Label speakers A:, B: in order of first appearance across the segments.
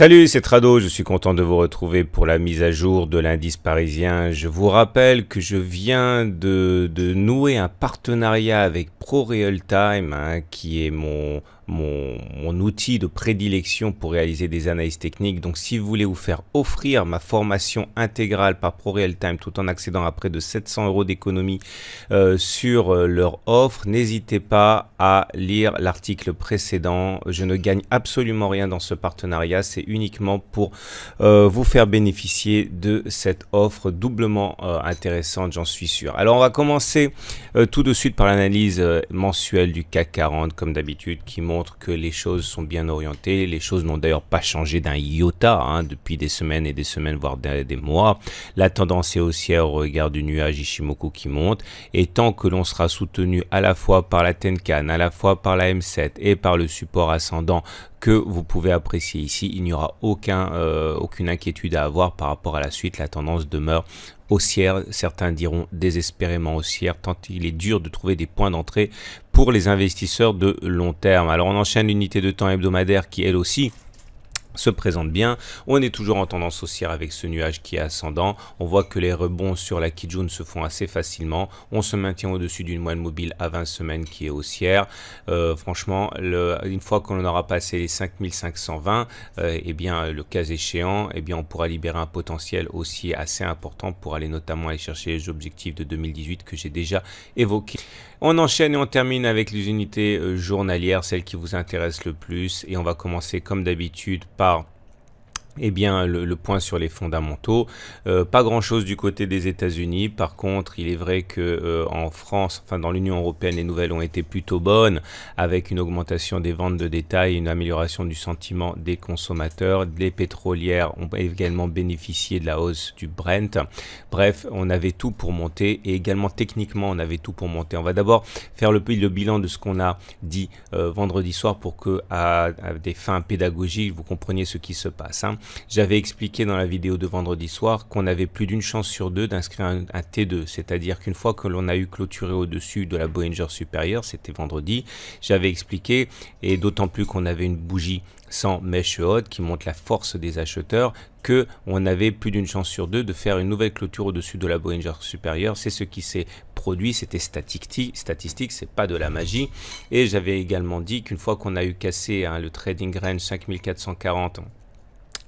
A: Salut, c'est Trado, je suis content de vous retrouver pour la mise à jour de l'indice parisien. Je vous rappelle que je viens de nouer un partenariat avec ProRealTime, qui est mon outil de prédilection pour réaliser des analyses techniques. Donc si vous voulez vous faire offrir ma formation intégrale par ProRealTime tout en accédant à près de 700 € d'économie sur leur offre, n'hésitez pas à lire l'article précédent. Je ne gagne absolument rien dans ce partenariat, c'est uniquement pour vous faire bénéficier de cette offre doublement intéressante, j'en suis sûr. Alors on va commencer tout de suite par l'analyse mensuelle du CAC 40 comme d'habitude, qui montre que les choses sont bien orientées. Les choses n'ont d'ailleurs pas changé d'un iota depuis des semaines et des semaines, voire des mois. La tendance est haussière au regard du nuage Ishimoku qui monte, et tant que l'on sera soutenu à la fois par la Tenkan, à la fois par la M7 et par le support ascendant que vous pouvez apprécier ici, il n'y aura aucune inquiétude à avoir par rapport à la suite. La tendance demeure haussière, certains diront désespérément haussière, tant il est dur de trouver des points d'entrée pour les investisseurs de long terme. Alors on enchaîne l'unité de temps hebdomadaire qui elle aussi se présente bien. On est toujours en tendance haussière avec ce nuage qui est ascendant. On voit que les rebonds sur la Kijun se font assez facilement. On se maintient au-dessus d'une moyenne mobile à 20 semaines qui est haussière. Franchement, une fois qu'on aura passé les 5520, eh bien, le cas échéant, eh bien, on pourra libérer un potentiel haussier assez important pour aller notamment aller chercher les objectifs de 2018 que j'ai déjà évoqués. On enchaîne et on termine avec les unités journalières, celles qui vous intéressent le plus. Et on va commencer comme d'habitude par le point sur les fondamentaux. Pas grand chose du côté des États-Unis. Par contre, il est vrai que en France, enfin dans l'Union européenne, les nouvelles ont été plutôt bonnes, avec une augmentation des ventes de détail, une amélioration du sentiment des consommateurs. Les pétrolières ont également bénéficié de la hausse du Brent. Bref, on avait tout pour monter, et également techniquement, on avait tout pour monter. On va d'abord faire le bilan de ce qu'on a dit vendredi soir pour que, à des fins pédagogiques, vous compreniez ce qui se passe. J'avais expliqué dans la vidéo de vendredi soir qu'on avait plus d'une chance sur deux d'inscrire un T2, c'est-à-dire qu'une fois que l'on a eu clôturé au-dessus de la Bollinger supérieure, c'était vendredi, j'avais expliqué, et d'autant plus qu'on avait une bougie sans mèche haute qui montre la force des acheteurs, que on avait plus d'une chance sur deux de faire une nouvelle clôture au-dessus de la Bollinger supérieure. C'est ce qui s'est produit, c'était statistique, c'est pas de la magie. Et j'avais également dit qu'une fois qu'on a eu cassé le trading range 5440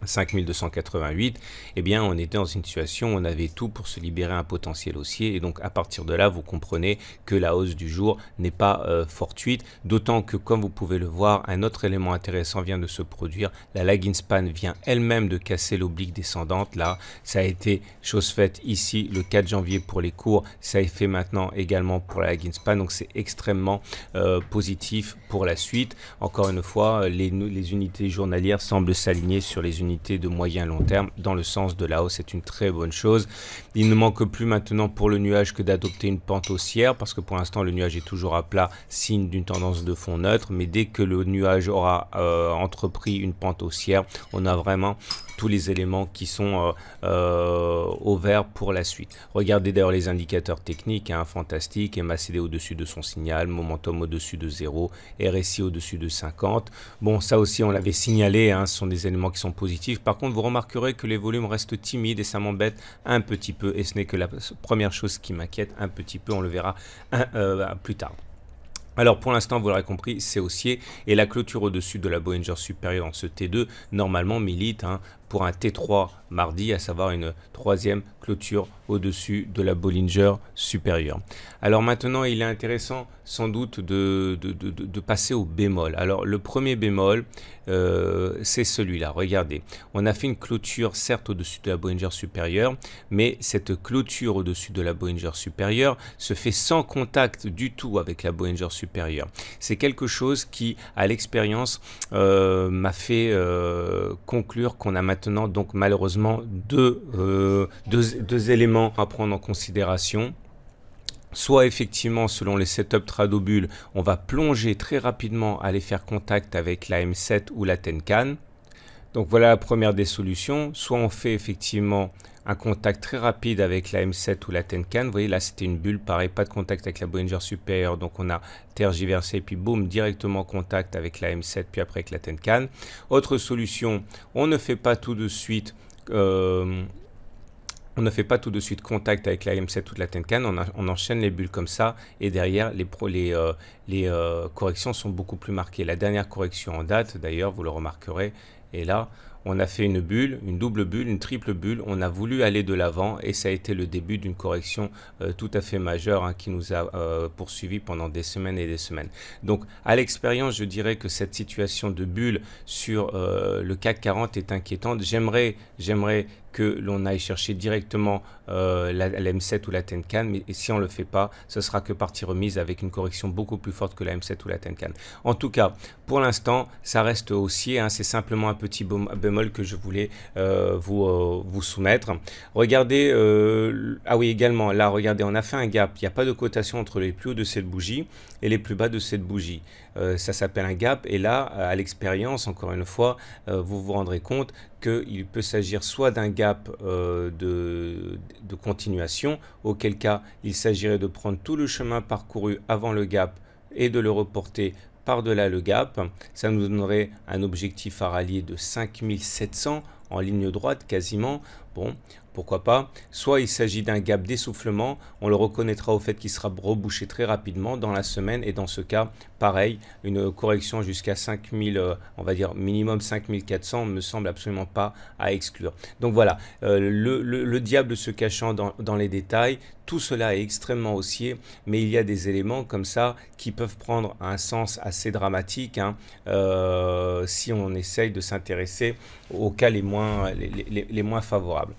A: 5288, eh bien on était dans une situation où on avait tout pour se libérer un potentiel haussier, et donc à partir de là vous comprenez que la hausse du jour n'est pas fortuite, d'autant que comme vous pouvez le voir, un autre élément intéressant vient de se produire. La lagging span vient elle-même de casser l'oblique descendante. Là ça a été chose faite ici le 4 janvier pour les cours, ça est fait maintenant également pour la lagging span, donc c'est extrêmement positif pour la suite. Encore une fois, les unités journalières semblent s'aligner sur les unités de moyen long terme dans le sens de la hausse. C'est une très bonne chose. Il ne manque plus maintenant pour le nuage que d'adopter une pente haussière, parce que pour l'instant le nuage est toujours à plat, signe d'une tendance de fond neutre, mais dès que le nuage aura entrepris une pente haussière, on a vraiment tous les éléments qui sont au vert pour la suite. Regardez d'ailleurs les indicateurs techniques, fantastique, MACD au-dessus de son signal, momentum au-dessus de 0, RSI au-dessus de 50. Bon, ça aussi on l'avait signalé, ce sont des éléments qui sont positifs. Par contre, vous remarquerez que les volumes restent timides et ça m'embête un petit peu, et ce n'est que la première chose qui m'inquiète un petit peu, on le verra plus tard. Alors pour l'instant, vous l'aurez compris, c'est haussier, et la clôture au-dessus de la Bollinger supérieure en ce T2 normalement milite pour un T3 mardi, à savoir une troisième clôture au-dessus de la Bollinger supérieure. Alors maintenant, il est intéressant sans doute de passer au bémol. Alors le premier bémol, c'est celui-là. Regardez, on a fait une clôture certes au-dessus de la Bollinger supérieure, mais cette clôture au-dessus de la Bollinger supérieure se fait sans contact du tout avec la Bollinger supérieure. C'est quelque chose qui, à l'expérience, m'a fait conclure qu'on a maintenant donc malheureusement deux éléments à prendre en considération. Soit effectivement, selon les setups Tradobull, on va plonger très rapidement, aller faire contact avec la M7 ou la Tenkan. Donc voilà la première des solutions. Soit on fait effectivement un contact très rapide avec la M7 ou la Tenkan. Vous voyez là c'était une bulle, pareil, pas de contact avec la Bollinger supérieure, donc on a tergiversé, puis boum, directement contact avec la M7, puis après avec la Tenkan. Autre solution, on ne fait pas tout de suite contact avec la M7 ou la Tenkan, on enchaîne les bulles comme ça, et derrière, les corrections sont beaucoup plus marquées. La dernière correction en date, d'ailleurs, vous le remarquerez, et là, on a fait une bulle, une double bulle, une triple bulle, on a voulu aller de l'avant, et ça a été le début d'une correction tout à fait majeure hein, qui nous a poursuivi pendant des semaines et des semaines. Donc, à l'expérience, je dirais que cette situation de bulle sur le CAC 40 est inquiétante. J'aimerais que l'on aille chercher directement la M7 ou la Tenkan, mais si on ne le fait pas, ce sera que partie remise avec une correction beaucoup plus forte que la M7 ou la Tenkan. En tout cas, pour l'instant, ça reste haussier, hein, c'est simplement un petit bémol que je voulais vous soumettre. Regardez, ah oui, également, là, regardez, on a fait un gap, il n'y a pas de cotation entre les plus hauts de cette bougie et les plus bas de cette bougie. Ça s'appelle un gap, et là, à l'expérience, encore une fois, vous vous rendrez compte qu'il peut s'agir soit d'un gap de continuation, auquel cas il s'agirait de prendre tout le chemin parcouru avant le gap et de le reporter par-delà le gap. Ça nous donnerait un objectif à rallier de 5700 en ligne droite quasiment. Bon, pourquoi pas. Soit il s'agit d'un gap d'essoufflement, on le reconnaîtra au fait qu'il sera rebouché très rapidement dans la semaine, et dans ce cas, pareil, une correction jusqu'à 5000, on va dire minimum 5400 me semble absolument pas à exclure. Donc voilà, le diable se cachant dans les détails, tout cela est extrêmement haussier, mais il y a des éléments comme ça qui peuvent prendre un sens assez dramatique hein, si on essaye de s'intéresser aux cas les moins favorables.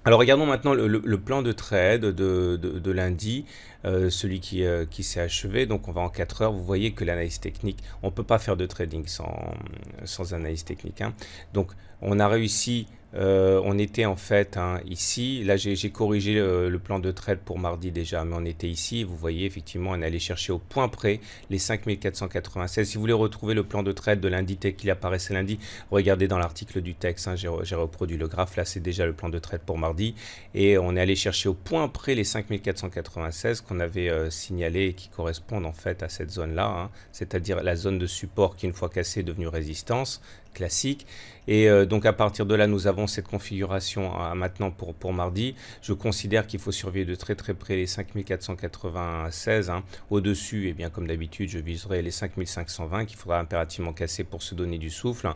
A: Alors regardons maintenant le plan de trade de lundi, celui qui s'est achevé. Donc on va en 4 heures. Vous voyez que l'analyse technique, on ne peut pas faire de trading sans analyse technique. Hein. Donc on a réussi, on était en fait hein, ici. Là j'ai corrigé le plan de trade pour mardi déjà, mais on était ici. Vous voyez effectivement on allait chercher au point près les 5496. Si vous voulez retrouver le plan de trade de lundi tel qu'il apparaissait lundi, regardez dans l'article du texte. Hein, j'ai reproduit le graphe. Là c'est déjà le plan de trade pour mardi. Et on est allé chercher au point près les 5496 qu'on avait signalé et qui correspondent en fait à cette zone-là, hein, c'est-à-dire la zone de support qui une fois cassée est devenue résistance classique. Et donc à partir de là, nous avons cette configuration maintenant pour mardi. Je considère qu'il faut surveiller de très près les 5496. Hein. Au-dessus, et bien comme d'habitude, je viserai les 5520 qu'il faudra impérativement casser pour se donner du souffle.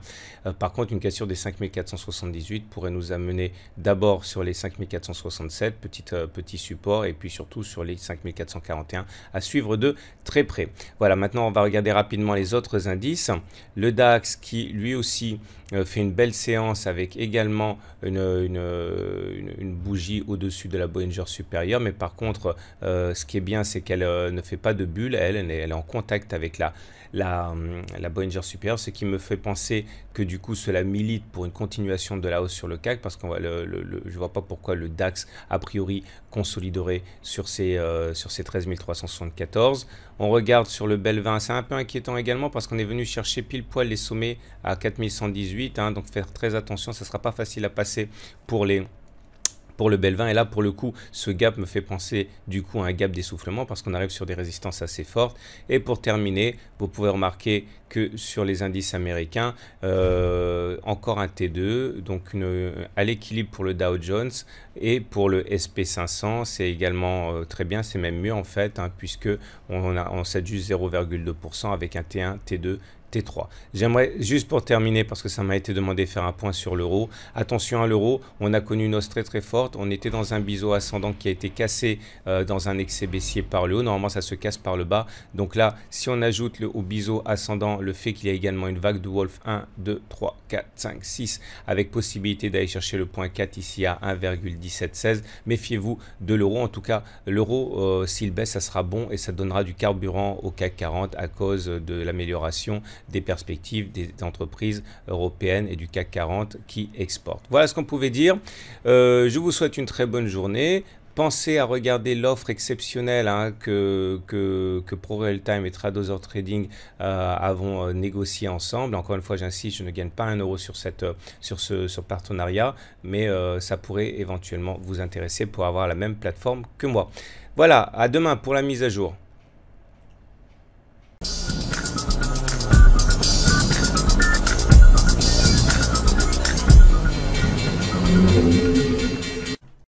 A: Par contre, une cassure des 5478 pourrait nous amener d'abord sur les 5467, petit support, et puis surtout sur les 5441 à suivre de très près. Voilà, maintenant on va regarder rapidement les autres indices. Le DAX qui lui aussi fait une belle séance avec également une bougie au-dessus de la Bollinger supérieure, mais par contre ce qui est bien c'est qu'elle ne fait pas de bulle, elle est en contact avec la Bollinger supérieure, ce qui me fait penser que du coup cela milite pour une continuation de la hausse sur le CAC, parce qu'on je vois pas pourquoi le DAX a priori consoliderait sur ces 13 374. On regarde sur le Bel 20, c'est un peu inquiétant également parce qu'on est venu chercher pile poil les sommets à 4118, hein, donc faire très attention, ça sera pas facile à passer pour le Bel 20. Et là pour le coup ce gap me fait penser du coup à un gap d'essoufflement parce qu'on arrive sur des résistances assez fortes. Et pour terminer, vous pouvez remarquer que sur les indices américains, encore un T2, donc à l'équilibre pour le Dow Jones, et pour le SP500 c'est également très bien, c'est même mieux en fait, hein, puisque on s'ajuste 0,2% avec un T1, T2, T3. J'aimerais juste pour terminer, parce que ça m'a été demandé de faire un point sur l'euro. Attention à l'euro, on a connu une hausse très forte. On était dans un biseau ascendant qui a été cassé dans un excès baissier par le haut. Normalement, ça se casse par le bas. Donc là, si on ajoute au biseau ascendant le fait qu'il y a également une vague de Wolf 1, 2, 3, 4, 5, 6, avec possibilité d'aller chercher le point 4 ici à 1,1716. Méfiez-vous de l'euro. En tout cas, l'euro, s'il baisse, ça sera bon et ça donnera du carburant au CAC 40 à cause de l'amélioration des perspectives des entreprises européennes et du CAC 40 qui exportent. Voilà ce qu'on pouvait dire. Je vous souhaite une très bonne journée. Pensez à regarder l'offre exceptionnelle que ProRealTime et Tradozer Trading avons négocié ensemble. Encore une fois, j'insiste, je ne gagne pas un euro sur ce partenariat, mais ça pourrait éventuellement vous intéresser pour avoir la même plateforme que moi. Voilà, à demain pour la mise à jour.